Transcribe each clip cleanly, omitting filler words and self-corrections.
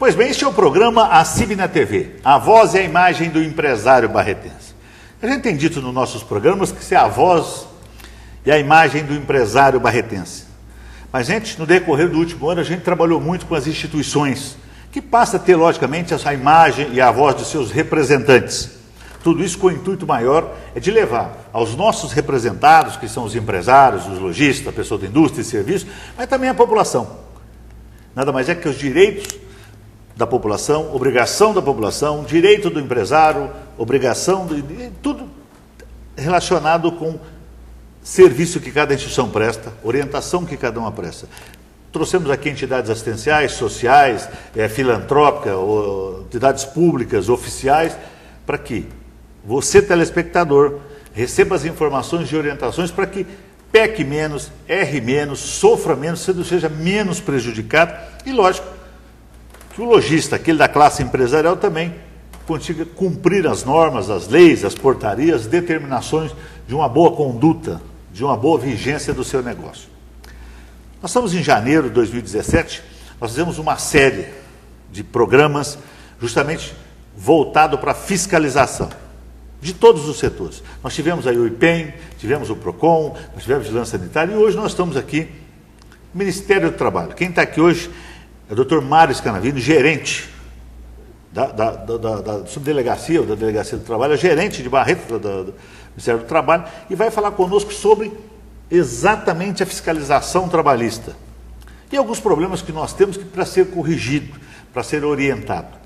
Pois bem, este é o programa ACIB na TV, a voz e a imagem do empresário barretense. A gente tem dito nos nossos programas que isso é a voz e a imagem do empresário barretense. Mas, gente, no decorrer do último ano, a gente trabalhou muito com as instituições, que passa a ter, logicamente, essa imagem e a voz de seus representantes. Tudo isso com o intuito maior é de levar aos nossos representados, que são os empresários, os lojistas, a pessoa da indústria e serviço, mas também a população. Nada mais é que os direitos da população, obrigação da população, direito do empresário, obrigação de tudo relacionado com serviço que cada instituição presta, orientação que cada uma presta. Trouxemos aqui entidades assistenciais, sociais, filantrópicas, entidades públicas, oficiais, para que você, telespectador, receba as informações e orientações para que peque menos, erre menos, sofra menos, seja menos prejudicado e, lógico, que o lojista, aquele da classe empresarial, também consiga cumprir as normas, as leis, as portarias, as determinações de uma boa conduta, de uma boa vigência do seu negócio. Nós estamos em janeiro de 2017, nós fizemos uma série de programas justamente voltado para a fiscalização de todos os setores. Nós tivemos aí o IPEM, tivemos o PROCON, nós tivemos Vigilância Sanitária e hoje nós estamos aqui no Ministério do Trabalho. Quem está aqui hoje é o Dr. Mário Scanavini, gerente da subdelegacia, ou da Delegacia do Trabalho, é gerente de Barreto do Ministério do Trabalho, e vai falar conosco sobre exatamente a fiscalização trabalhista. E alguns problemas que nós temos que para ser corrigido, para ser orientado.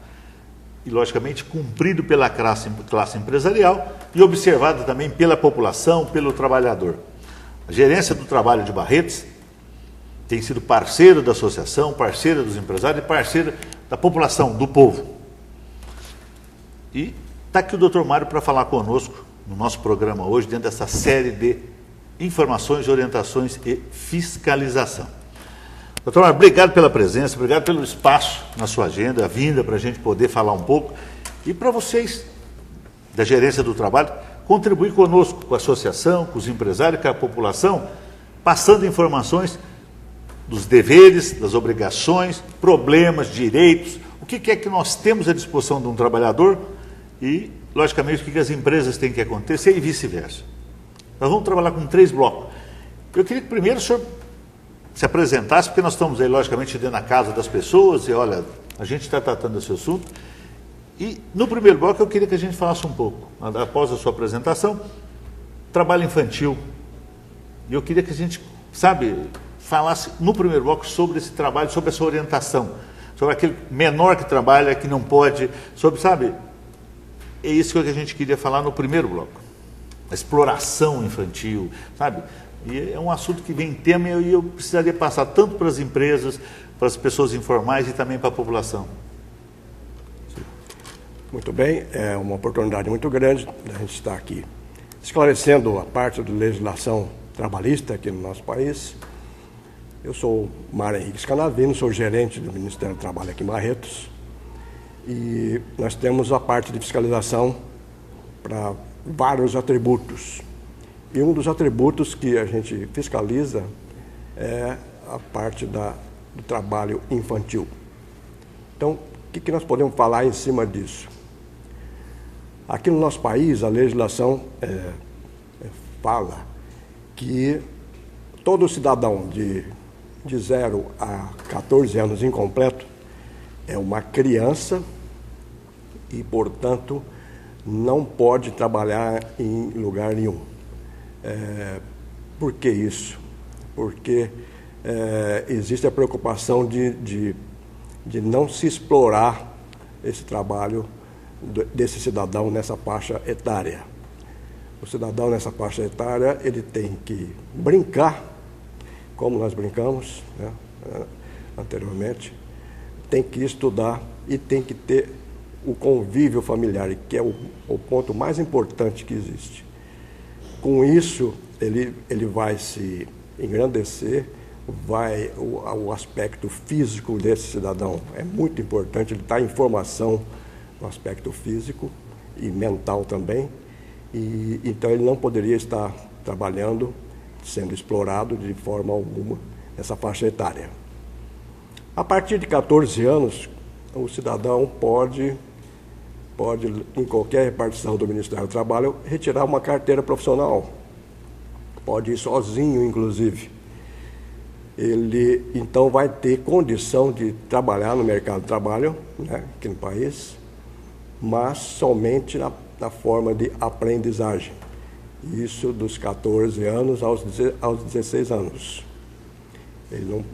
E, logicamente, cumprido pela classe empresarial e observado também pela população, pelo trabalhador. A Gerência do Trabalho de Barretos tem sido parceiro da associação, parceira dos empresários e parceira da população, do povo. E está aqui o Dr. Mário para falar conosco no nosso programa hoje, dentro dessa série de informações, orientações e fiscalização. Dr. Mário, obrigado pela presença, obrigado pelo espaço na sua agenda, a vinda para a gente poder falar um pouco. E para vocês, da Gerência do Trabalho, contribuir conosco, com a associação, com os empresários, com a população, passando informações dos deveres, das obrigações, problemas, direitos, o que é que nós temos à disposição de um trabalhador e, logicamente, o que as empresas têm que acontecer e vice-versa. Nós vamos trabalhar com 3 blocos. Eu queria que primeiro o senhor se apresentasse, porque nós estamos aí, logicamente, dentro da casa das pessoas e, olha, a gente está tratando desse assunto. E, no primeiro bloco, eu queria que a gente falasse um pouco, após a sua apresentação, trabalho infantil. E eu queria que a gente, falasse no primeiro bloco sobre esse trabalho, sobre essa orientação, sobre aquele menor que trabalha, que não pode, sobre, é isso que a gente queria falar no primeiro bloco. A exploração infantil, E é um assunto que vem tema e eu precisaria passar tanto para as empresas, para as pessoas informais e também para a população. Muito bem, é uma oportunidade muito grande da gente estar aqui esclarecendo a parte da legislação trabalhista aqui no nosso país. Eu sou Mário Henrique Scanavini, sou gerente do Ministério do Trabalho aqui em Barretos e nós temos a parte de fiscalização para vários atributos. E um dos atributos que a gente fiscaliza é a parte do trabalho infantil. Então, o que nós podemos falar em cima disso? Aqui no nosso país, a legislação fala que todo cidadão de 0 a 14 anos incompleto é uma criança e, portanto, não pode trabalhar em lugar nenhum. Por que isso? Porque existe a preocupação de não se explorar esse trabalho desse cidadão nessa faixa etária. O cidadão nessa faixa etária, ele tem que brincar, como nós brincamos, anteriormente, tem que estudar e tem que ter o convívio familiar, que é o ponto mais importante que existe. Com isso, ele vai se engrandecer, o aspecto físico desse cidadão é muito importante, ele está em formação no aspecto físico e mental também, e então ele não poderia estar trabalhando, sendo explorado de forma alguma nessa faixa etária. A partir de 14 anos, o cidadão pode, em qualquer repartição do Ministério do Trabalho, retirar uma carteira profissional. Pode ir sozinho, inclusive. Ele, então, vai ter condição de trabalhar no mercado de trabalho, né, aqui no país, mas somente na forma de aprendizagem. Isso dos 14 anos aos 16 anos. Ele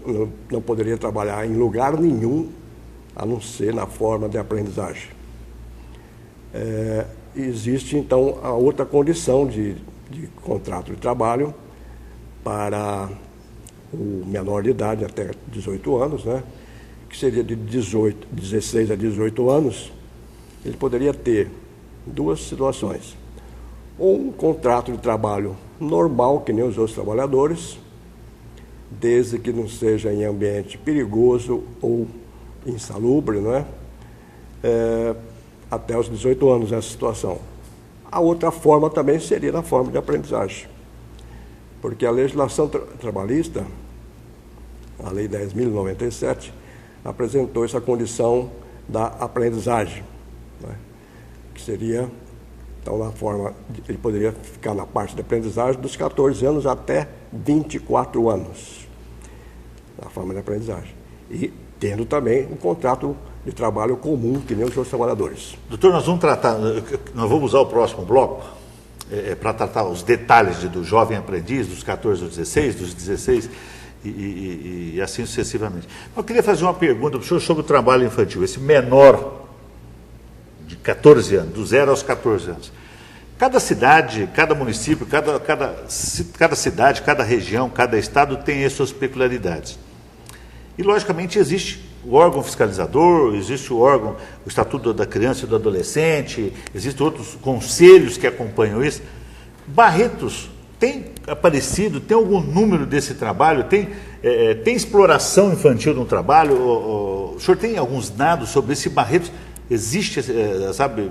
não poderia trabalhar em lugar nenhum, a não ser na forma de aprendizagem. Existe, então, a outra condição de contrato de trabalho para o menor de idade, até 18 anos, né? Que seria de 16 a 18 anos. Ele poderia ter duas situações. Ou um contrato de trabalho normal, que nem os outros trabalhadores, desde que não seja em ambiente perigoso ou insalubre, não é? Até os 18 anos essa situação. A outra forma também seria na forma de aprendizagem, porque a legislação trabalhista, a Lei 10.097, apresentou essa condição da aprendizagem, né? Que seria, então, na forma, ele poderia ficar na parte de aprendizagem dos 14 anos até 24 anos, na forma de aprendizagem. E tendo também um contrato de trabalho comum, que nem os outros trabalhadores. Doutor, nós vamos usar o próximo bloco para tratar os detalhes do jovem aprendiz, dos 14 aos 16, dos 16 e assim sucessivamente. Eu queria fazer uma pergunta para o senhor sobre o trabalho infantil, esse menor de 14 anos, do 0 aos 14 anos. Cada cidade, cada município, cada cidade, cada região, cada estado tem as suas peculiaridades. E, logicamente, existe o órgão fiscalizador, existe o Estatuto da Criança e do Adolescente, existem outros conselhos que acompanham isso. Barretos tem aparecido, tem algum número desse trabalho? Tem exploração infantil no trabalho? O senhor tem alguns dados sobre esse Barretos? Existe, sabe,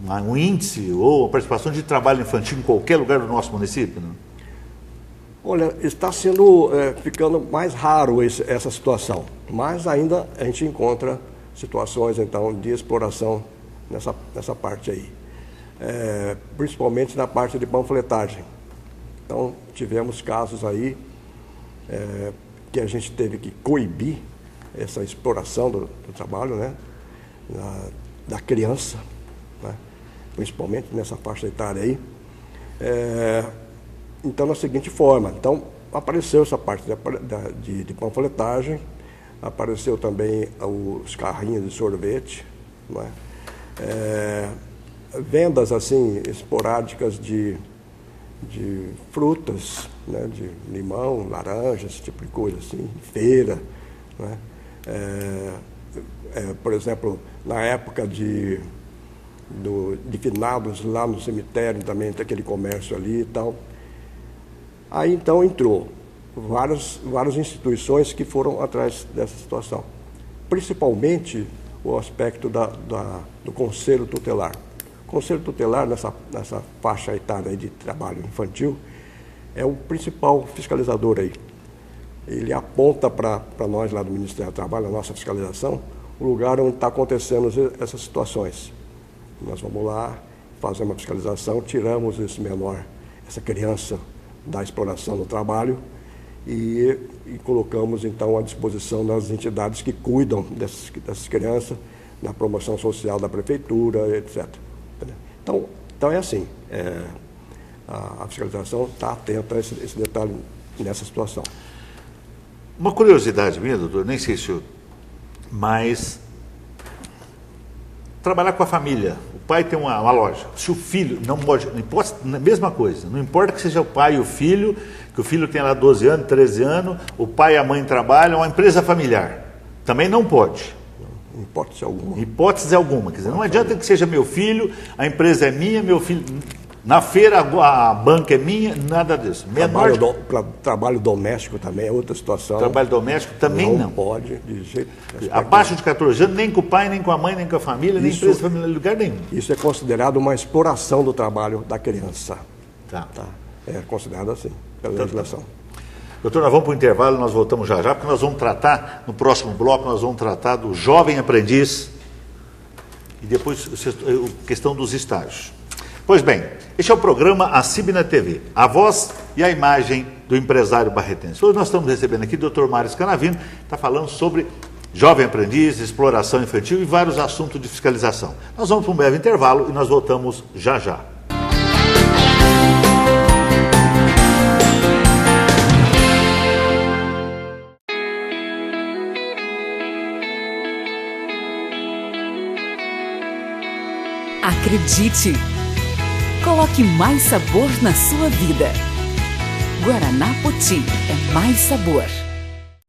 um índice ou a participação de trabalho infantil em qualquer lugar do nosso município? Não? Olha, está ficando mais raro essa situação, mas ainda a gente encontra situações, então, de exploração nessa parte aí, principalmente na parte de panfletagem. Então, tivemos casos aí que a gente teve que coibir essa exploração do trabalho, né, da criança, né, principalmente nessa faixa etária aí. Então, da seguinte forma, então, apareceu essa parte de panfletagem, apareceu também os carrinhos de sorvete, não é? Vendas, assim, esporádicas de frutas, né? De limão, laranja, esse tipo de coisa, assim, feira, não é? Por exemplo, na época de finados, lá no cemitério também tem aquele comércio ali e tal. Aí, então, entrou várias instituições que foram atrás dessa situação. Principalmente o aspecto do Conselho Tutelar. O Conselho Tutelar, nessa faixa etária aí de trabalho infantil, é o principal fiscalizador aí. Ele aponta para nós lá do Ministério do Trabalho, a nossa fiscalização, o lugar onde está acontecendo essas situações. Nós vamos lá, fazemos uma fiscalização, tiramos esse menor, essa criança, da exploração do trabalho e colocamos, então, à disposição das entidades que cuidam dessas crianças, na promoção social da prefeitura, etc. Então é assim, a fiscalização está atenta a esse detalhe nessa situação. Uma curiosidade minha, doutor, nem sei se mas trabalhar com a família. O pai tem uma loja. Se o filho não pode, não importa, mesma coisa, não importa que seja o pai e o filho, que o filho tenha lá 12 anos, 13 anos, o pai e a mãe trabalham, uma empresa familiar. Também não pode. Hipótese alguma. Hipótese alguma. Quer dizer, não adianta que seja meu filho, a empresa é minha, meu filho. Na feira a banca é minha, nada disso. Trabalho doméstico também é outra situação. Trabalho doméstico também não. Pode, de jeito. Abaixo de 14 anos, nem com o pai, nem com a mãe, nem com a família, nem empresa familiar, lugar nenhum. Isso é considerado uma exploração do trabalho da criança. Tá. É considerado assim, pela legislação. Doutor, nós vamos para o intervalo, nós voltamos já já, porque nós vamos tratar, no próximo bloco, nós vamos tratar do jovem aprendiz e depois a questão dos estágios. Pois bem, este é o programa ACIB na TV, a voz e a imagem do empresário barretense. Hoje nós estamos recebendo aqui o Dr. Mário Scanavino, está falando sobre jovem aprendiz, exploração infantil e vários assuntos de fiscalização. Nós vamos para um breve intervalo e nós voltamos já já. Acredite! Coloque mais sabor na sua vida. Guaraná Poti é mais sabor.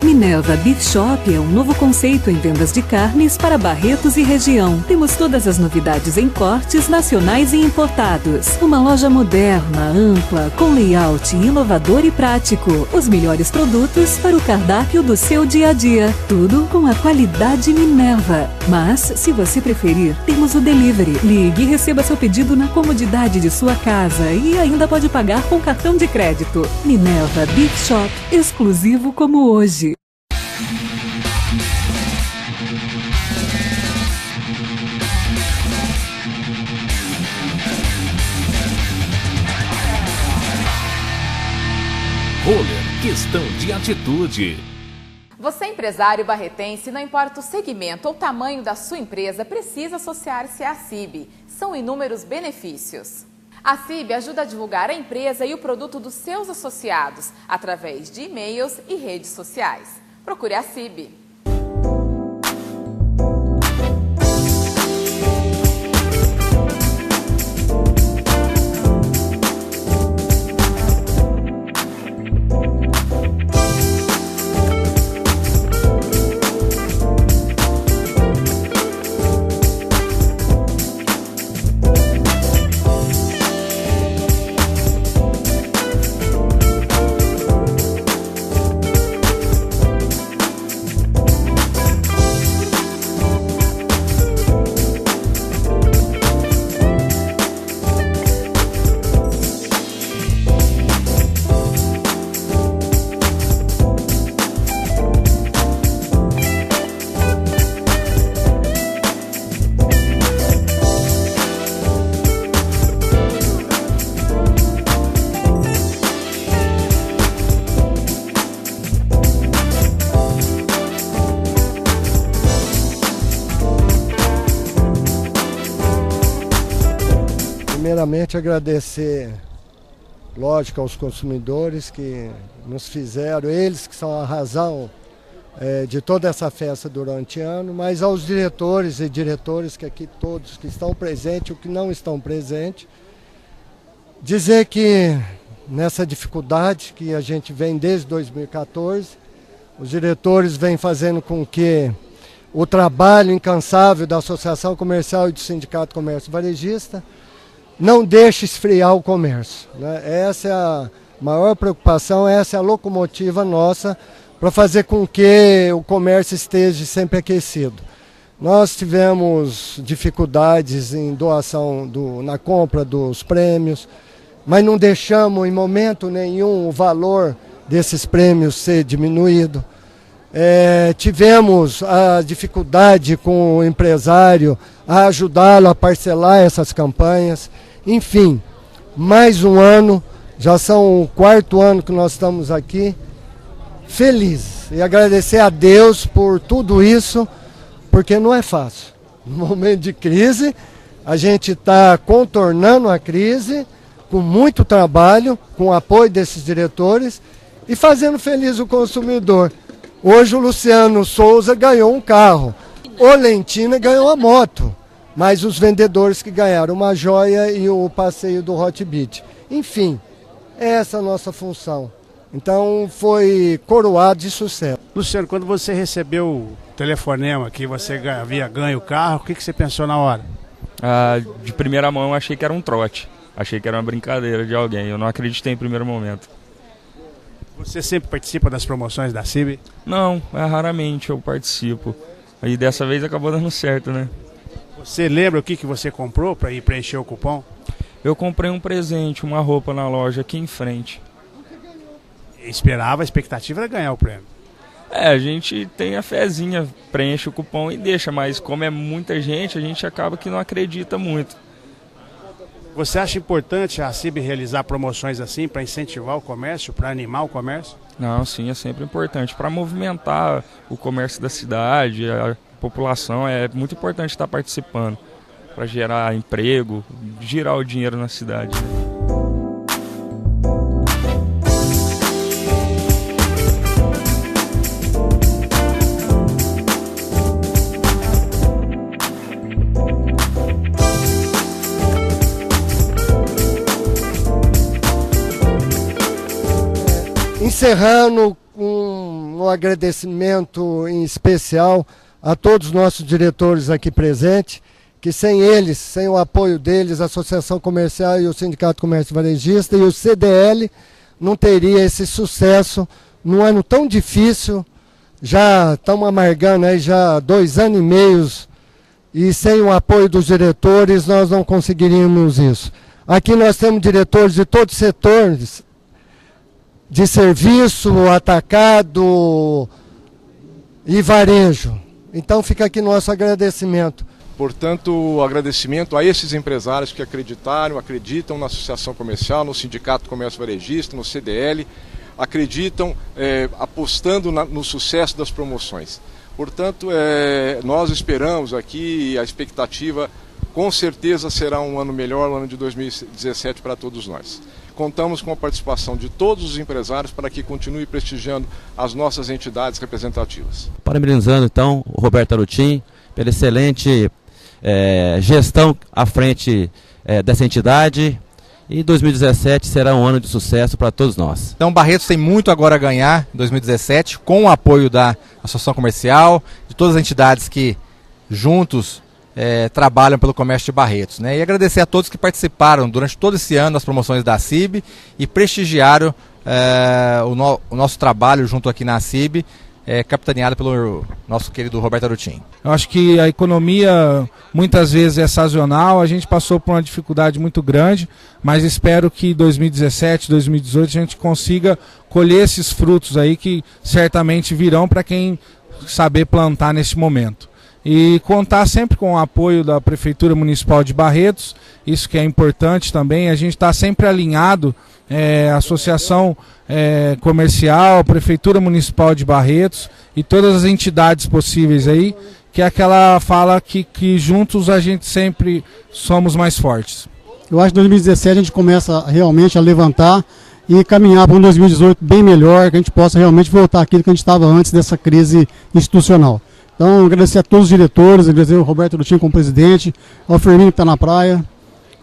Minerva Beef Shop é um novo conceito em vendas de carnes para Barretos e região. Temos todas as novidades em cortes nacionais e importados. Uma loja moderna, ampla, com layout inovador e prático. Os melhores produtos para o cardápio do seu dia a dia. Tudo com a qualidade Minerva. Mas, se você preferir, temos o delivery. Ligue e receba seu pedido na comodidade de sua casa e ainda pode pagar com cartão de crédito. Minerva Beef Shop, exclusivo como hoje. Roller, questão de atitude. Você, empresário barretense, não importa o segmento ou tamanho da sua empresa, precisa associar-se à ACIB. São inúmeros benefícios. A ACIB ajuda a divulgar a empresa e o produto dos seus associados através de e-mails e redes sociais. Procure a ACIB. Primeiramente agradecer, lógico, aos consumidores que nos fizeram, eles que são a razão de toda essa festa durante o ano, mas aos diretores e diretores que aqui todos que estão presentes ou que não estão presentes, dizer que nessa dificuldade que a gente vem desde 2014, os diretores vêm fazendo com que o trabalho incansável da Associação Comercial e do Sindicato Comércio Varejista não deixe esfriar o comércio, né? Essa é a maior preocupação, essa é a locomotiva nossa para fazer com que o comércio esteja sempre aquecido. Nós tivemos dificuldades em doação, na compra dos prêmios, mas não deixamos em momento nenhum o valor desses prêmios ser diminuído. Tivemos a dificuldade com o empresário a ajudá-lo a parcelar essas campanhas. Enfim, mais um ano, já são o 4º ano que nós estamos aqui, felizes. E agradecer a Deus por tudo isso, porque não é fácil. No momento de crise, a gente está contornando a crise, com muito trabalho, com o apoio desses diretores e fazendo feliz o consumidor. Hoje o Luciano Souza ganhou um carro, o Lentina ganhou a moto, mas os vendedores que ganharam uma joia e o passeio do Hot Beat. Enfim, essa é a nossa função. Então foi coroado de sucesso. Luciano, quando você recebeu o telefonema que você havia ganho o carro, o que você pensou na hora? De primeira mão eu achei que era um trote, achei que era uma brincadeira de alguém, eu não acreditei em primeiro momento. Você sempre participa das promoções da ACIB? Não, raramente eu participo. E dessa vez acabou dando certo, né? Você lembra o que você comprou para ir preencher o cupom? Eu comprei um presente, uma roupa na loja aqui em frente. esperava, a expectativa era ganhar o prêmio. A gente tem a fezinha, preenche o cupom e deixa, mas como é muita gente, a gente acaba que não acredita muito. Você acha importante a CIB realizar promoções assim para incentivar o comércio, para animar o comércio? Não, sim, é sempre importante. Para movimentar o comércio da cidade, a população, é muito importante estar participando, para gerar emprego, girar o dinheiro na cidade. Encerrando com um agradecimento em especial a todos os nossos diretores aqui presentes, que sem eles, sem o apoio deles, a Associação Comercial e o Sindicato Comércio Varejista e o CDL, não teria esse sucesso num ano tão difícil. Já estamos amargando aí já 2 anos e meio e sem o apoio dos diretores nós não conseguiríamos isso. Aqui nós temos diretores de todos os setores, de serviço, atacado e varejo. Então fica aqui nosso agradecimento. Portanto, o agradecimento a esses empresários que acreditam na Associação Comercial, no Sindicato Comércio Varejista, no CDL, acreditam apostando no sucesso das promoções. Portanto, nós esperamos aqui, a expectativa com certeza será um ano melhor, o ano de 2017 para todos nós. Contamos com a participação de todos os empresários para que continue prestigiando as nossas entidades representativas. Parabenizando então o Roberto Arutin pela excelente gestão à frente dessa entidade, e 2017 será um ano de sucesso para todos nós. Então Barretos tem muito agora a ganhar em 2017 com o apoio da Associação Comercial, de todas as entidades que juntos trabalham pelo comércio de Barretos, né? E agradecer a todos que participaram durante todo esse ano das promoções da CIB e prestigiaram o nosso trabalho junto aqui na CIB, capitaneado pelo nosso querido Roberto Arutin. Eu acho que a economia muitas vezes é sazonal, a gente passou por uma dificuldade muito grande, mas espero que 2017, 2018 a gente consiga colher esses frutos aí que certamente virão para quem saber plantar neste momento. E contar sempre com o apoio da Prefeitura Municipal de Barretos, isso que é importante também, a gente está sempre alinhado, Associação Comercial, Prefeitura Municipal de Barretos e todas as entidades possíveis aí, que é aquela fala que juntos a gente sempre somos mais fortes. Eu acho que em 2017 a gente começa realmente a levantar e caminhar para um 2018 bem melhor, que a gente possa realmente voltar àquilo que a gente estava antes dessa crise institucional. Então, agradecer a todos os diretores, agradecer ao Roberto Arutin como presidente, ao Firmino que está na praia.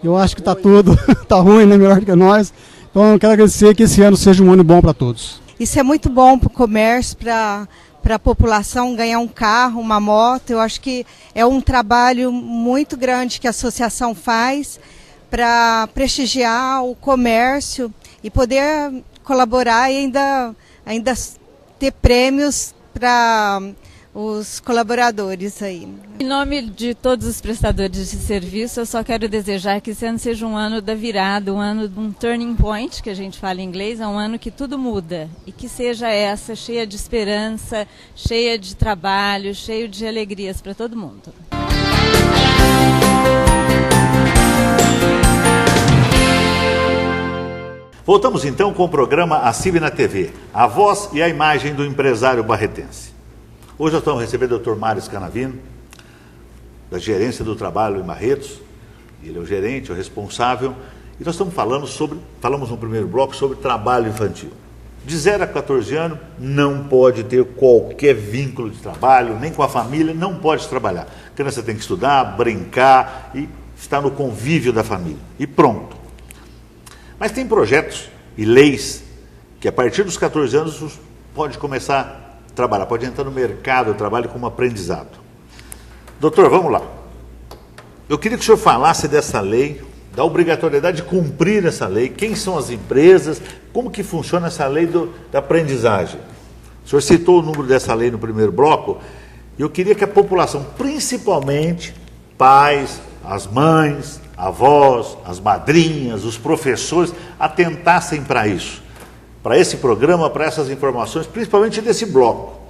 Eu acho que está tudo, está ruim, né? Melhor que nós. Então, eu quero agradecer que esse ano seja um ano bom para todos. Isso é muito bom para o comércio, para a população ganhar um carro, uma moto. Eu acho que é um trabalho muito grande que a associação faz para prestigiar o comércio e poder colaborar e ainda ter prêmios para os colaboradores aí. Em nome de todos os prestadores de serviço, eu só quero desejar que esse ano seja um ano da virada, um ano de um turning point, que a gente fala em inglês, é um ano que tudo muda e que seja essa, cheia de esperança, cheia de trabalho, cheio de alegrias para todo mundo. Voltamos então com o programa A CIB na TV, a voz e a imagem do empresário barretense. Hoje nós estamos recebendo o Dr. Mário Scanavino, da Gerência do Trabalho em Barretos. Ele é o gerente, o responsável. E nós estamos falamos no primeiro bloco sobre trabalho infantil. De 0 a 14 anos, não pode ter qualquer vínculo de trabalho, nem com a família, não pode trabalhar. A criança tem que estudar, brincar e estar no convívio da família. E pronto. Mas tem projetos e leis que a partir dos 14 anos pode começar a trabalhar, pode entrar no mercado de trabalho como aprendizado. Doutor, vamos lá. Eu queria que o senhor falasse dessa lei, da obrigatoriedade de cumprir essa lei, quem são as empresas, como que funciona essa lei da aprendizagem. O senhor citou o número dessa lei no primeiro bloco, e eu queria que a população, principalmente pais, as mães, avós, as madrinhas, os professores, atentassem para isso. para esse programa, para essas informações, principalmente desse bloco.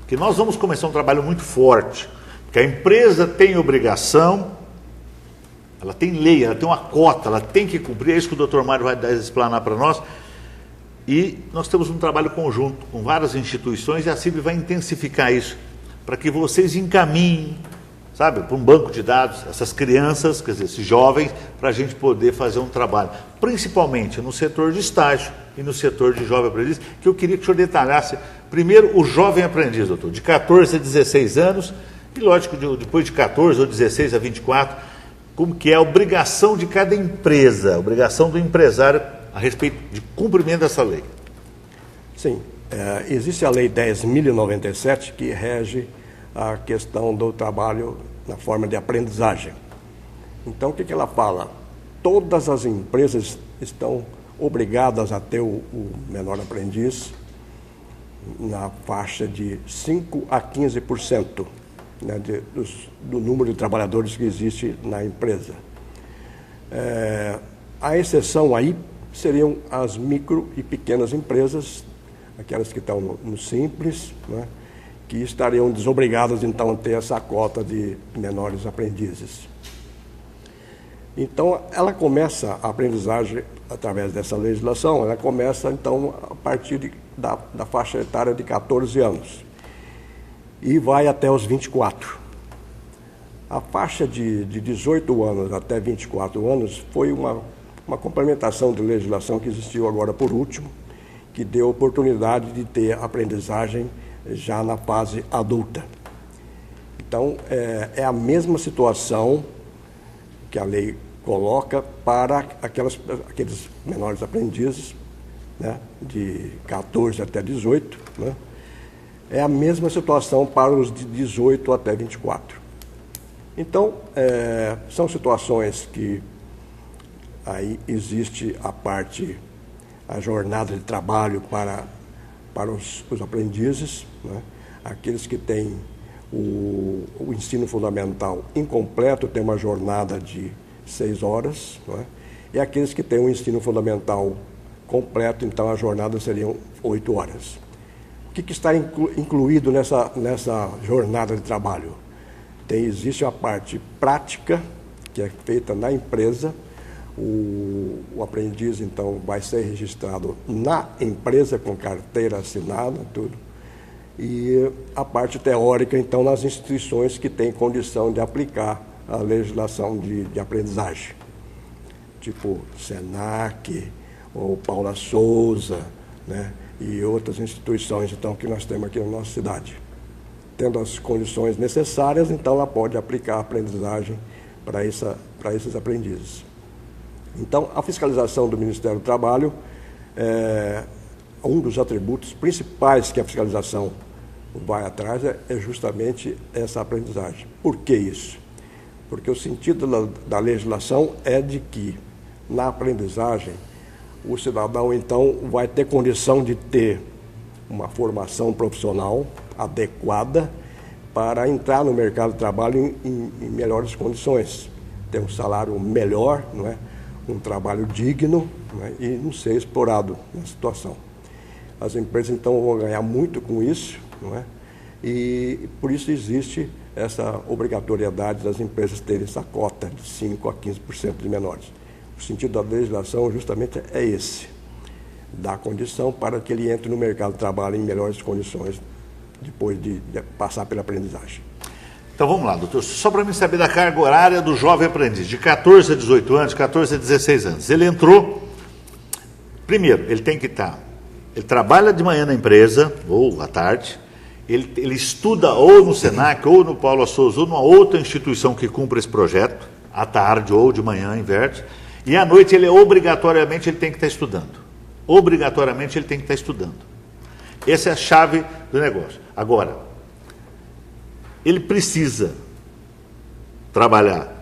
Que nós vamos começar um trabalho muito forte, porque a empresa tem obrigação, ela tem lei, ela tem uma cota, ela tem que cumprir, é isso que o Dr. Mário vai explanar para nós. E nós temos um trabalho conjunto com várias instituições e a CIB vai intensificar isso, para que vocês encaminhem, sabe, para um banco de dados, essas crianças, quer dizer, esses jovens, para a gente poder fazer um trabalho, principalmente no setor de estágio e no setor de jovem aprendiz, que eu queria que o senhor detalhasse, primeiro, o jovem aprendiz, doutor, de 14 a 16 anos, e lógico, depois de 14 ou 16 a 24, como que é a obrigação de cada empresa, a obrigação do empresário a respeito de cumprimento dessa lei. Sim, existe a Lei 10.097 que rege a questão do trabalho na forma de aprendizagem. Então, o que ela fala? Todas as empresas estão obrigadas a ter o menor aprendiz na faixa de 5% a 15%, né, do número de trabalhadores que existe na empresa. A exceção aí seriam as micro e pequenas empresas, aquelas que estão no simples, né, que estariam desobrigadas então a ter essa cota de menores aprendizes. Então, ela começa a aprendizagem através dessa legislação, ela começa então a partir da faixa etária de 14 anos e vai até os 24. A faixa de 18 anos até 24 anos foi uma complementação de legislação que existiu agora por último, que deu oportunidade de ter aprendizagem já na fase adulta. Então, é a mesma situação que a lei coloca para aqueles menores aprendizes, né, de 14 até 18, né? É a mesma situação para os de 18 até 24. Então, são situações que aí existe a jornada de trabalho para os aprendizes, né? Aqueles que têm o ensino fundamental incompleto têm uma jornada de 6 horas, né? E aqueles que têm o ensino fundamental completo, então a jornada seriam 8 horas. O que está incluído nessa jornada de trabalho? Existe a parte prática, que é feita na empresa. O aprendiz, então, vai ser registrado na empresa com carteira assinada, tudo. E a parte teórica, então, nas instituições que têm condição de aplicar a legislação de aprendizagem. Tipo Senac, ou Paula Souza, né? E outras instituições, então, que nós temos aqui na nossa cidade. Tendo as condições necessárias, então, ela pode aplicar a aprendizagem para esses aprendizes. Então, a fiscalização do Ministério do Trabalho é um dos atributos principais que a fiscalização vai atrás, é justamente essa aprendizagem. Por que isso? Porque o sentido da legislação é de que, na aprendizagem, o cidadão, então, vai ter condição de ter uma formação profissional adequada para entrar no mercado de trabalho em melhores condições, ter um salário melhor, não é? Um trabalho digno, não é? E não ser explorado na situação. As empresas, então, vão ganhar muito com isso, não é? E por isso existe essa obrigatoriedade das empresas terem essa cota de 5% a 15% de menores. O sentido da legislação justamente é esse, dar condição para que ele entre no mercado de trabalho em melhores condições depois de passar pela aprendizagem. Então vamos lá, doutor, só para mim saber da carga horária do jovem aprendiz, de 14 a 18 anos, 14 a 16 anos. Ele entrou, primeiro, ele tem que estar, ele trabalha de manhã na empresa, ou à tarde, ele estuda ou no Senac, ou no Paula Souza, ou numa outra instituição que cumpra esse projeto, à tarde ou de manhã, inverte, e à noite ele obrigatoriamente tem que estar estudando. Obrigatoriamente ele tem que estar estudando. Essa é a chave do negócio. Agora, ele precisa trabalhar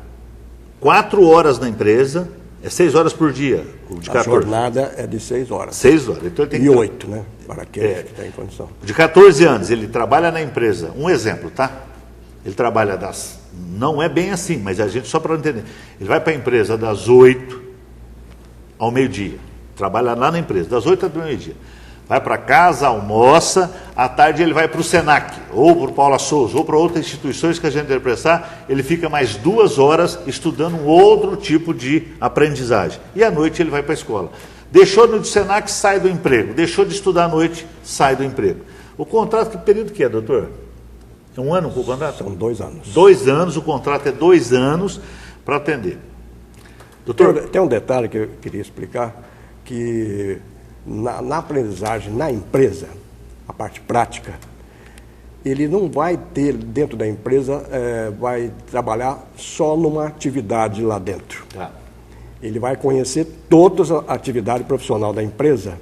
4 horas na empresa, 6 horas por dia. O de 14. A jornada é de 6 horas. 6 horas. Então ele tem e 8, né? Para aqueles que têm condição. De 14 anos, ele trabalha na empresa. Um exemplo, tá? Ele trabalha não é bem assim, mas a gente só para entender. Ele vai para a empresa das 8 ao meio-dia. trabalha lá na empresa, das 8 até meio-dia. Vai para casa, almoça, à tarde ele vai para o Senac, ou para o Paula Souza, ou para outras instituições que a gente vai prestar, ele fica mais 2 horas estudando um outro tipo de aprendizagem. E à noite ele vai para a escola. Deixou no Senac, sai do emprego. Deixou de estudar à noite, sai do emprego. O contrato, que período que é, doutor? É 1 ano com o contrato? São 2 anos. 2 anos, o contrato é 2 anos para atender. Doutor, tem um detalhe que eu queria explicar, que na aprendizagem, na empresa, a parte prática, ele não vai ter, dentro da empresa, vai trabalhar só numa atividade lá dentro. Tá. Ele vai conhecer toda a atividade profissional da empresa,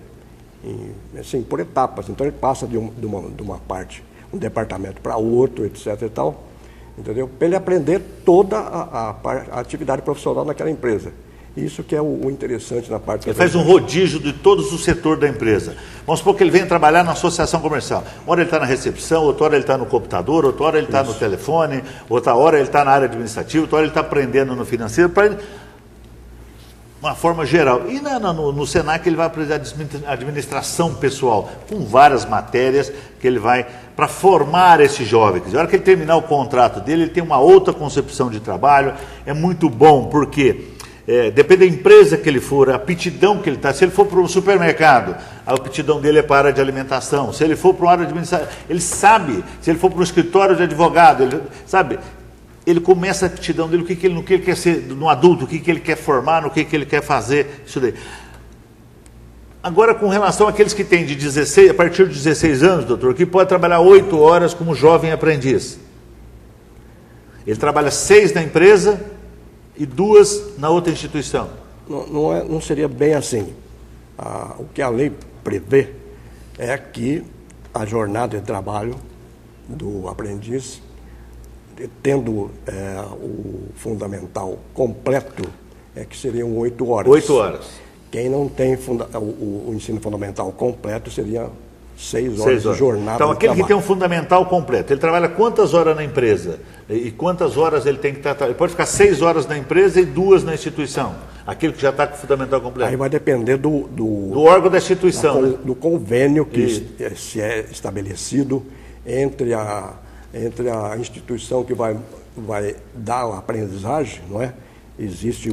assim, por etapas. Então ele passa de uma parte, um departamento para outro, etc. e tal, entendeu? Para ele aprender toda a atividade profissional naquela empresa. Isso que é o interessante na parte... Ele faz um rodízio de todos os setores da empresa. Vamos supor que ele venha trabalhar na associação comercial. Uma hora ele está na recepção, outra hora ele está no computador, outra hora ele está no telefone, outra hora ele está na área administrativa, outra hora ele está aprendendo no financeiro, para ele... uma forma geral. E no Senac ele vai aprender a administração pessoal, com várias matérias que ele vai para formar esse jovem. Quer dizer, a hora que ele terminar o contrato dele, ele tem uma outra concepção de trabalho. É muito bom, porque depende da empresa que ele for, a aptidão que ele está. Se ele for para um supermercado, a aptidão dele é para a área de alimentação. Se ele for para uma área de administração, ele sabe. Se ele for para um escritório de advogado, ele sabe. Ele começa a aptidão dele, no que ele quer ser no adulto, o que ele quer formar, no que ele quer fazer, isso daí. Agora, com relação àqueles que têm a partir de 16 anos, doutor, que pode trabalhar 8 horas como jovem aprendiz. Ele trabalha 6 na empresa e 2 na outra instituição. Não seria bem assim. O que a lei prevê é que a jornada de trabalho do aprendiz, tendo o fundamental completo, que seriam 8 horas. 8 horas. Quem não tem o ensino fundamental completo seria 6 horas de jornada. Então, aquele de que tem um fundamental completo, ele trabalha quantas horas na empresa? E quantas horas ele tem que estar... Ele pode ficar 6 horas na empresa e 2 na instituição. Aquele que já está com o fundamental completo. Aí vai depender do órgão da instituição. Do convênio que se é estabelecido entre a instituição que vai dar a aprendizagem, não é? Existe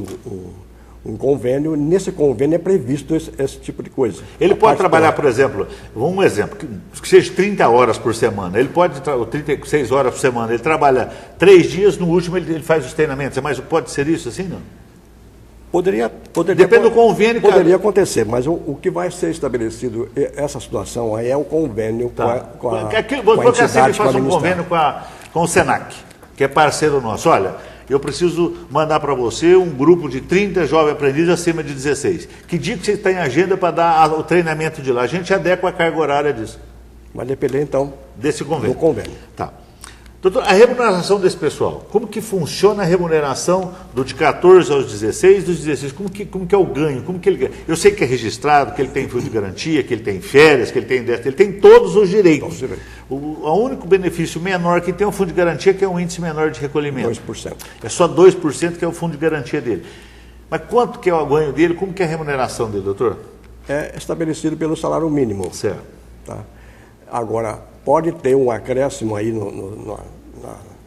um convênio, nesse convênio é previsto esse tipo de coisa. Ele pode trabalhar, por exemplo, um exemplo, que seja 30 horas por semana, ele pode, 36 horas por semana, ele trabalha 3 dias, no último ele faz os treinamentos, mas pode ser isso assim, não? Poderia depende do convênio. Poderia acontecer, mas o que vai ser estabelecido, essa situação aí é o convênio com a entidade faz um convênio com o Senac, que é parceiro nosso. Olha, eu preciso mandar para você um grupo de 30 jovens aprendizes acima de 16. Que dia que você está em agenda para dar o treinamento de lá? A gente adequa a carga horária disso. Vai depender, então, desse convênio. Do convênio. Tá. Doutor, a remuneração desse pessoal, como que funciona a remuneração de 14 aos 16, dos 16, como que é o ganho, como que ele ganha? Eu sei que é registrado, que ele tem fundo de garantia, que ele tem férias, que ele tem todos os direitos. O único benefício menor que tem é o fundo de garantia, que é um índice menor de recolhimento. 2%. É só 2% que é o fundo de garantia dele. Mas quanto que é o ganho dele, como que é a remuneração dele, doutor? É estabelecido pelo salário mínimo. Certo. Tá? Agora, pode ter um acréscimo aí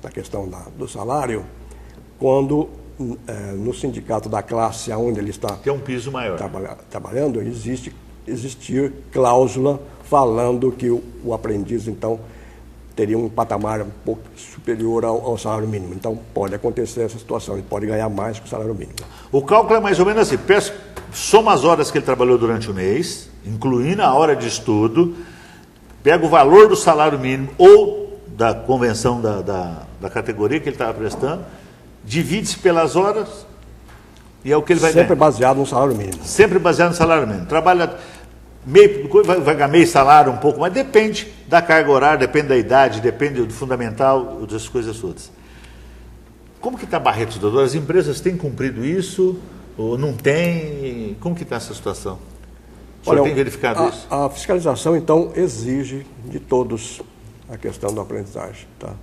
na questão do salário, quando no sindicato da classe onde ele está tem um piso maior. Trabalhando, existir cláusula falando que o aprendiz, então, teria um patamar um pouco superior ao salário mínimo. Então, pode acontecer essa situação, ele pode ganhar mais que o salário mínimo. O cálculo é mais ou menos assim, soma as horas que ele trabalhou durante o mês, incluindo a hora de estudo, pega o valor do salário mínimo ou da convenção da categoria que ele estava prestando, divide-se pelas horas e é o que ele vai ganhar. Sempre baseado no salário mínimo. Sempre baseado no salário mínimo. Trabalha vai ganhar meio salário um pouco, mas depende da carga horária, depende da idade, depende do fundamental, das coisas todas. Como que está Barretos, doutor? As empresas têm cumprido isso ou não têm? Como que está essa situação? O senhor tem verificado isso? A fiscalização, então, exige de todos a questão da aprendizagem. Tá?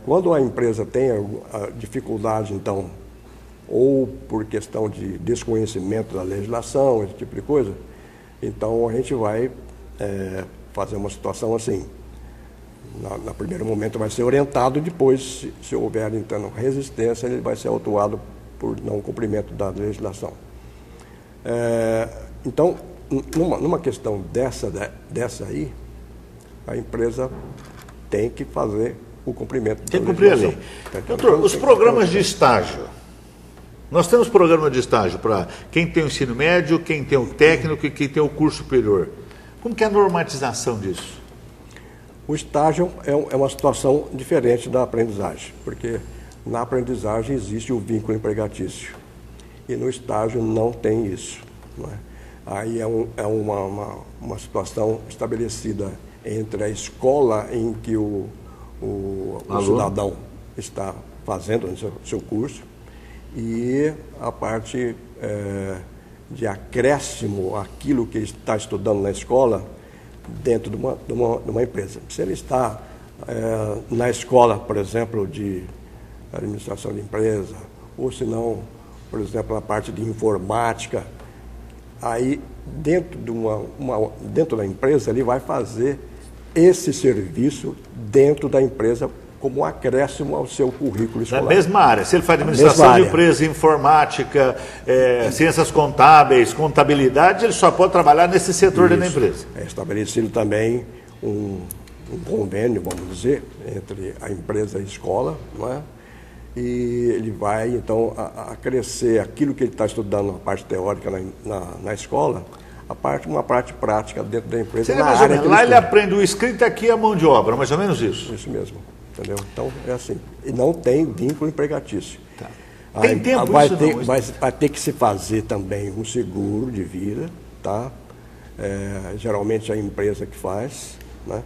Quando a empresa tem a dificuldade, então, ou por questão de desconhecimento da legislação, esse tipo de coisa. Então a gente vai fazer uma situação assim. No primeiro momento vai ser orientado, depois, se houver então resistência, ele vai ser autuado por não cumprimento da legislação. Então, numa questão dessa aí, a empresa tem que fazer o cumprimento da legislação. Tem que cumprir a lei. Doutor, os programas de estágio. Nós temos programa de estágio para quem tem o ensino médio, quem tem o técnico e quem tem o curso superior. Como que é a normatização disso? O estágio é uma situação diferente da aprendizagem, porque na aprendizagem existe o vínculo empregatício e no estágio não tem isso. Não é? Aí é uma situação estabelecida entre a escola em que o cidadão está fazendo o seu curso e a parte de acréscimo àquilo que ele está estudando na escola dentro de uma empresa. Se ele está na escola, por exemplo, de administração de empresa, ou se não, por exemplo, na parte de informática, aí dentro da empresa ele vai fazer esse serviço dentro da empresa como acréscimo ao seu currículo escolar. Na mesma área. Se ele faz administração de empresa, informática, ciências contábeis, contabilidade, ele só pode trabalhar nesse setor da empresa. É estabelecido também um convênio, vamos dizer, entre a empresa e a escola, não é? E ele vai, então, acrescer aquilo que ele está estudando na parte teórica na escola, uma parte prática dentro da empresa. Lá ele aprende o escrito, aqui a mão de obra, mais ou menos isso. Isso mesmo. Entendeu? Então, é assim. E não tem vínculo empregatício. Tá. Tem tempo vai ter que se fazer também um seguro de vida, tá? Geralmente é a empresa que faz, né?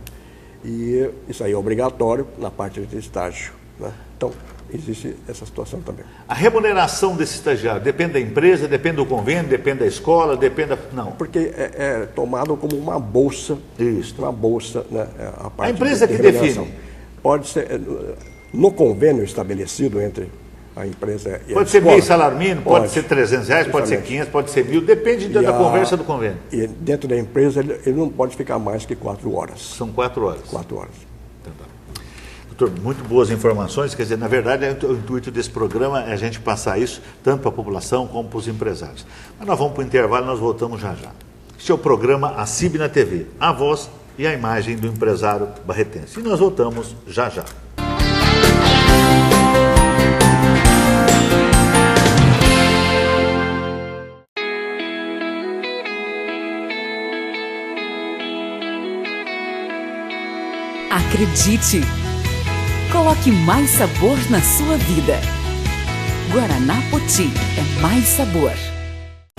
E isso aí é obrigatório na parte de estágio, né? Então, existe essa situação também. A remuneração desse estagiário depende da empresa, depende do convênio, depende da escola, depende da... Não. Porque é tomado como uma bolsa. Isso. Uma bolsa, né? A empresa que define. Pode ser, no convênio estabelecido entre a empresa e a escola. Pode ser meio salário mínimo, pode ser R$300, pode ser 500, pode ser 1.000, depende da conversa do convênio. E dentro da empresa ele não pode ficar mais que 4 horas. São 4 horas. 4 horas. Então, tá. Doutor, muito boas informações, quer dizer, na verdade o intuito desse programa é a gente passar isso tanto para a população como para os empresários. Mas nós vamos para o intervalo e nós voltamos já já. Este é o programa ACIB na TV, a voz e a imagem do empresário barretense. E nós voltamos já já. Acredite! Coloque mais sabor na sua vida. Guaraná Poti é mais sabor.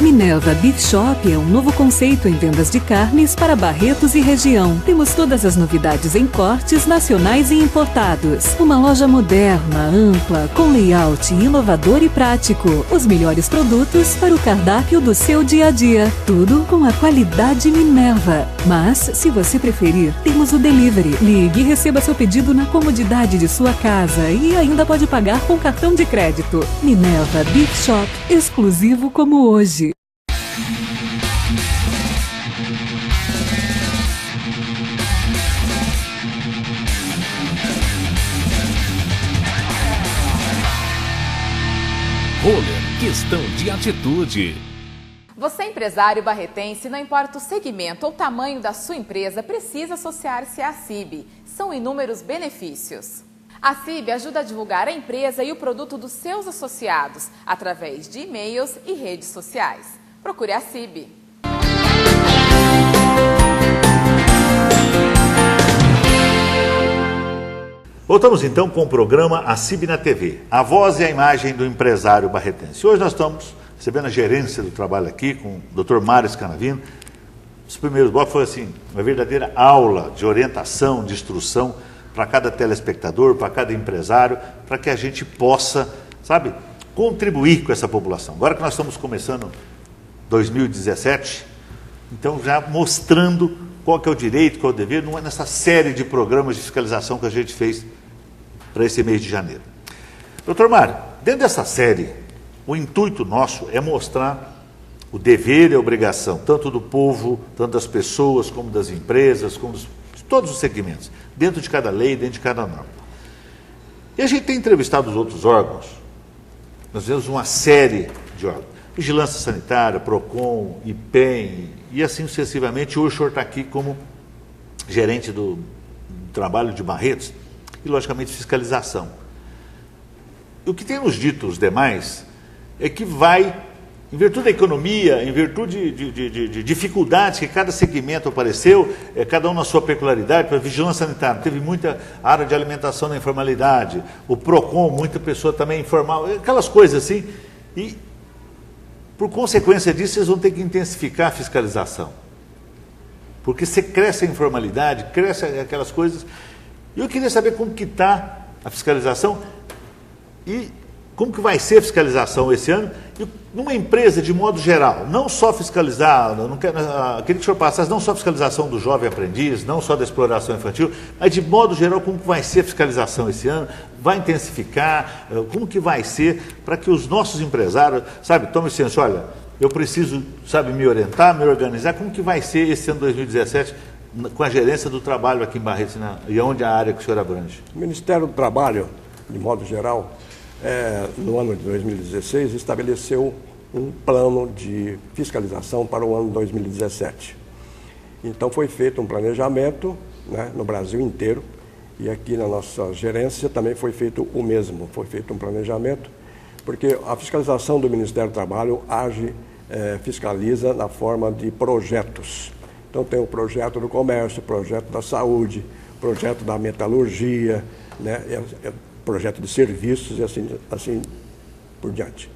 Minerva Beef Shop é um novo conceito em vendas de carnes para Barretos e região. Temos todas as novidades em cortes nacionais e importados. Uma loja moderna, ampla, com layout inovador e prático. Os melhores produtos para o cardápio do seu dia a dia. Tudo com a qualidade Minerva. Mas, se você preferir, temos o delivery. Ligue e receba seu pedido na comodidade de sua casa e ainda pode pagar com cartão de crédito. Minerva Beef Shop, exclusivo como hoje. Roller, questão de atitude. Você, empresário barretense, não importa o segmento ou tamanho da sua empresa, precisa associar-se à ACIB. São inúmeros benefícios. A ACIB ajuda a divulgar a empresa e o produto dos seus associados através de e-mails e redes sociais. Procure a ACIB. Voltamos então com o programa ACIB na TV, a voz e a imagem do empresário barretense. Hoje nós estamos recebendo a gerência do trabalho aqui com o Dr. Mário Scanavino. Os primeiros blocos foi assim, uma verdadeira aula de orientação, de instrução para cada telespectador, para cada empresário, para que a gente possa, sabe, contribuir com essa população. Agora que nós estamos começando 2017, então já mostrando qual que é o direito, qual é o dever, não é nessa série de programas de fiscalização que a gente fez para esse mês de janeiro. Doutor Mário, dentro dessa série o intuito nosso é mostrar o dever e a obrigação, tanto do povo, tanto das pessoas, como das empresas, como de todos os segmentos, dentro de cada lei, dentro de cada norma. E a gente tem entrevistado os outros órgãos, nós vemos uma série de órgãos, Vigilância Sanitária, PROCON, IPEM, e assim sucessivamente. Hoje o senhor está aqui como gerente do trabalho de Barretos, e logicamente fiscalização. E o que tem nos dito os demais é que vai, em virtude da economia, em virtude de dificuldades que cada segmento apareceu, cada um na sua peculiaridade. Para a vigilância sanitária, teve muita área de alimentação na informalidade, o PROCON, muita pessoa também informal, aquelas coisas assim, e por consequência disso, vocês vão ter que intensificar a fiscalização. Porque você cresce a informalidade, cresce aquelas coisas. E eu queria saber como que está a fiscalização e como que vai ser a fiscalização esse ano. E numa empresa, de modo geral, não só fiscalizar, queria que o senhor passasse não só a fiscalização do jovem aprendiz, não só da exploração infantil, mas de modo geral, como que vai ser a fiscalização esse ano? Vai intensificar? Como que vai ser para que os nossos empresários, sabe, tomem ciência, olha, eu preciso, sabe, me orientar, me organizar, como que vai ser esse ano 2017 com a gerência do trabalho aqui em Barretos, e onde a área que o senhor abrange? O Ministério do Trabalho, de modo geral, no ano de 2016, estabeleceu um plano de fiscalização para o ano 2017. Então foi feito um planejamento, né, no Brasil inteiro, e aqui na nossa gerência também foi feito o mesmo, foi feito um planejamento, porque a fiscalização do Ministério do Trabalho fiscaliza na forma de projetos. Então tem o projeto do comércio, o projeto da saúde, o projeto da metalurgia, né, projeto de serviços e assim por diante.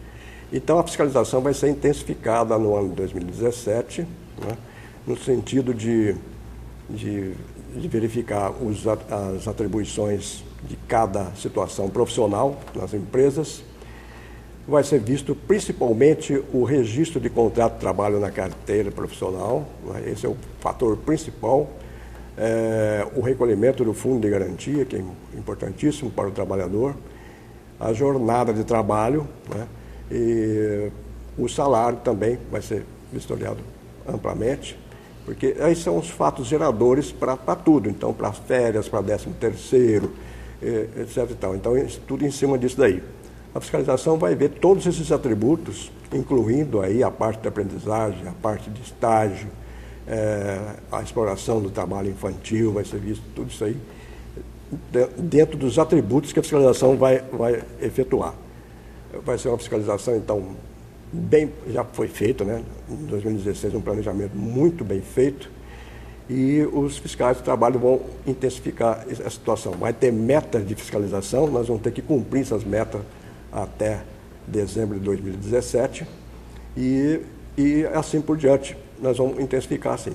Então a fiscalização vai ser intensificada no ano de 2017, né, no sentido de verificar as atribuições de cada situação profissional nas empresas. Vai ser visto principalmente o registro de contrato de trabalho na carteira profissional, né, esse é o fator principal. O recolhimento do fundo de garantia, que é importantíssimo para o trabalhador, a jornada de trabalho, né, e o salário também vai ser vistoriado amplamente, porque aí são os fatos geradores para tudo, então para férias, para 13º, etc. E tal. Então, tudo em cima disso daí. A fiscalização vai ver todos esses atributos, incluindo aí a parte de aprendizagem, a parte de estágio, a exploração do trabalho infantil, vai ser visto tudo isso aí, dentro dos atributos que a fiscalização vai efetuar. Vai ser uma fiscalização, então, já foi feito, né? Em 2016, um planejamento muito bem feito, e os fiscais do trabalho vão intensificar a situação. Vai ter metas de fiscalização, nós vamos ter que cumprir essas metas até dezembro de 2017, e assim por diante. Nós vamos intensificar, sim.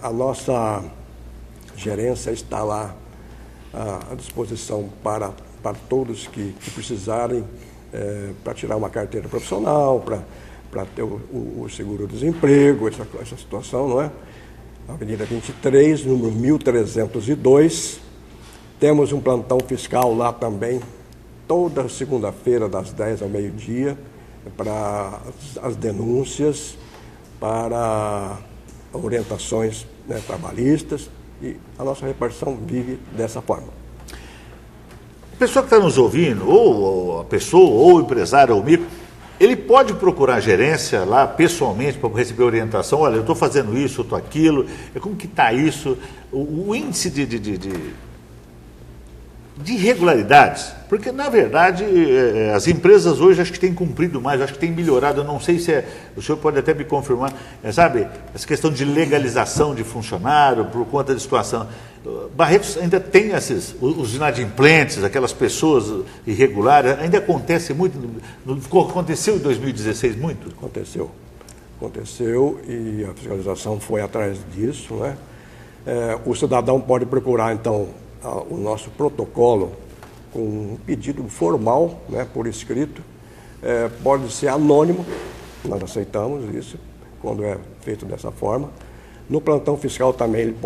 A nossa gerência está lá à disposição para todos que precisarem, para tirar uma carteira profissional, para ter o seguro-desemprego, essa situação, não é? Avenida 23, número 1302. Temos um plantão fiscal lá também, toda segunda-feira, das 10 ao meio-dia, para as denúncias, para orientações, né, trabalhistas, e a nossa repartição vive dessa forma. A pessoa que está nos ouvindo, ou a pessoa, ou o empresário, ou o micro, ele pode procurar a gerência lá pessoalmente para receber orientação. Olha, eu estou fazendo isso, eu estou aquilo, como que está isso, o índice de irregularidades, porque na verdade as empresas hoje acho que têm cumprido mais, acho que têm melhorado. Eu não sei se o senhor pode até me confirmar, sabe, essa questão de legalização de funcionário por conta de situação. Barretos ainda tem os inadimplentes, aquelas pessoas irregulares, ainda acontece muito, aconteceu em 2016 muito? Aconteceu, e a fiscalização foi atrás disso, né? O cidadão pode procurar então o nosso protocolo com um pedido formal, né, por escrito, pode ser anônimo, nós aceitamos isso, quando é feito dessa forma. No plantão fiscal também ele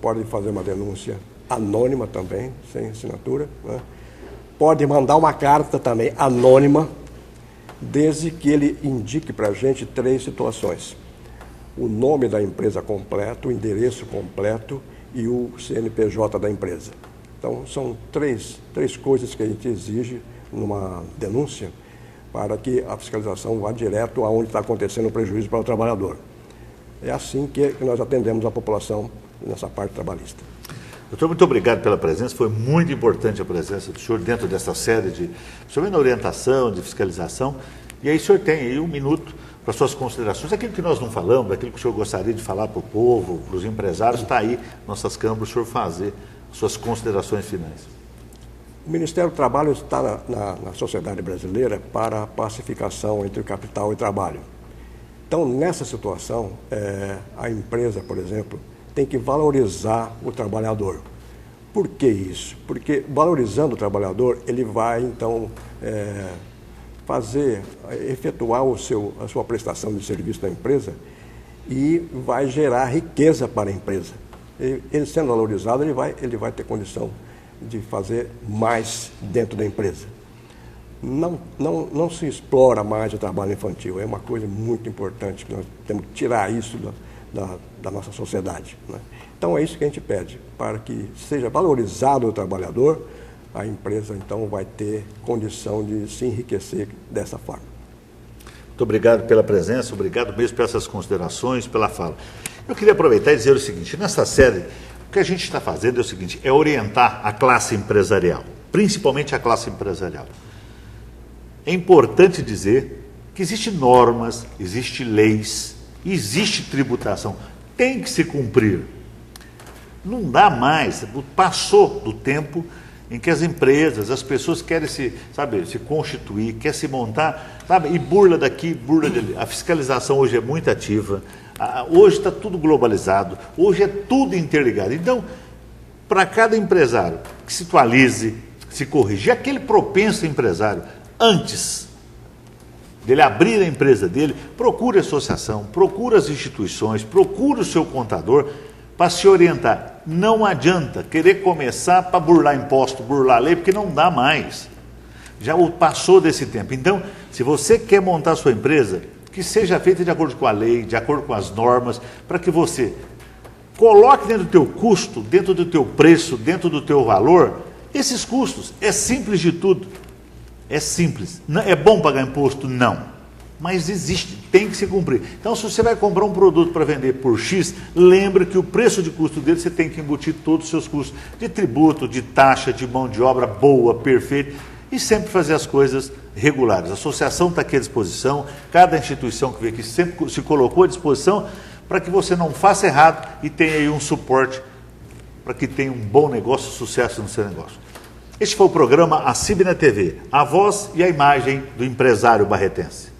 pode fazer uma denúncia anônima também, sem assinatura, né? Pode mandar uma carta também anônima, desde que ele indique para a gente 3 situações: o nome da empresa completo, o endereço completo e o CNPJ da empresa. Então, são três coisas que a gente exige numa denúncia para que a fiscalização vá direto aonde está acontecendo o prejuízo para o trabalhador. É assim que nós atendemos a população nessa parte trabalhista. Doutor, muito obrigado pela presença. Foi muito importante a presença do senhor dentro dessa série de, principalmente na orientação, de fiscalização. E aí o senhor tem aí 1 minuto para suas considerações. Aquilo que nós não falamos, aquilo que o senhor gostaria de falar para o povo, para os empresários, está aí nossas câmaras, o senhor fazer suas considerações finais. O Ministério do Trabalho está na sociedade brasileira para a pacificação entre o capital e o trabalho. Então, nessa situação, a empresa, por exemplo, tem que valorizar o trabalhador. Por que isso? Porque valorizando o trabalhador, ele vai, então, efetuar a sua prestação de serviço na empresa e vai gerar riqueza para a empresa. Ele sendo valorizado, ele vai ter condição de fazer mais dentro da empresa. Não se explora mais o trabalho infantil. É uma coisa muito importante que nós temos que tirar isso da nossa sociedade, né? Então é isso que a gente pede, para que seja valorizado o trabalhador, a empresa então vai ter condição de se enriquecer dessa forma. Muito obrigado pela presença, obrigado mesmo por essas considerações, pela fala. Eu queria aproveitar e dizer o seguinte: nessa série, o que a gente está fazendo é o seguinte, é orientar a classe empresarial, principalmente a classe empresarial. É importante dizer que existem normas, existem leis, existe tributação, tem que se cumprir. Não dá mais, passou do tempo em que as empresas, as pessoas querem se constituir, querem se montar, e burla daqui, burla dali. A fiscalização hoje é muito ativa, hoje está tudo globalizado, hoje é tudo interligado. Então, para cada empresário que se atualize, se corrigir, aquele propenso empresário, antes dele abrir a empresa dele, procure a associação, procure as instituições, procure o seu contador para se orientar. Não adianta querer começar para burlar imposto, burlar lei, porque não dá mais. Já passou desse tempo. Então, se você quer montar a sua empresa, que seja feita de acordo com a lei, de acordo com as normas, para que você coloque dentro do teu custo, dentro do teu preço, dentro do teu valor, esses custos. É simples de tudo. É simples. Não, é bom pagar imposto? Não. Mas existe, tem que se cumprir. Então, se você vai comprar um produto para vender por X, lembre que o preço de custo dele, você tem que embutir todos os seus custos de tributo, de taxa, de mão de obra boa, perfeita, e sempre fazer as coisas regulares. A associação está aqui à disposição, cada instituição que veio aqui sempre se colocou à disposição para que você não faça errado e tenha aí um suporte para que tenha um bom negócio, sucesso no seu negócio. Este foi o programa ACIB na TV, a voz e a imagem do empresário barretense.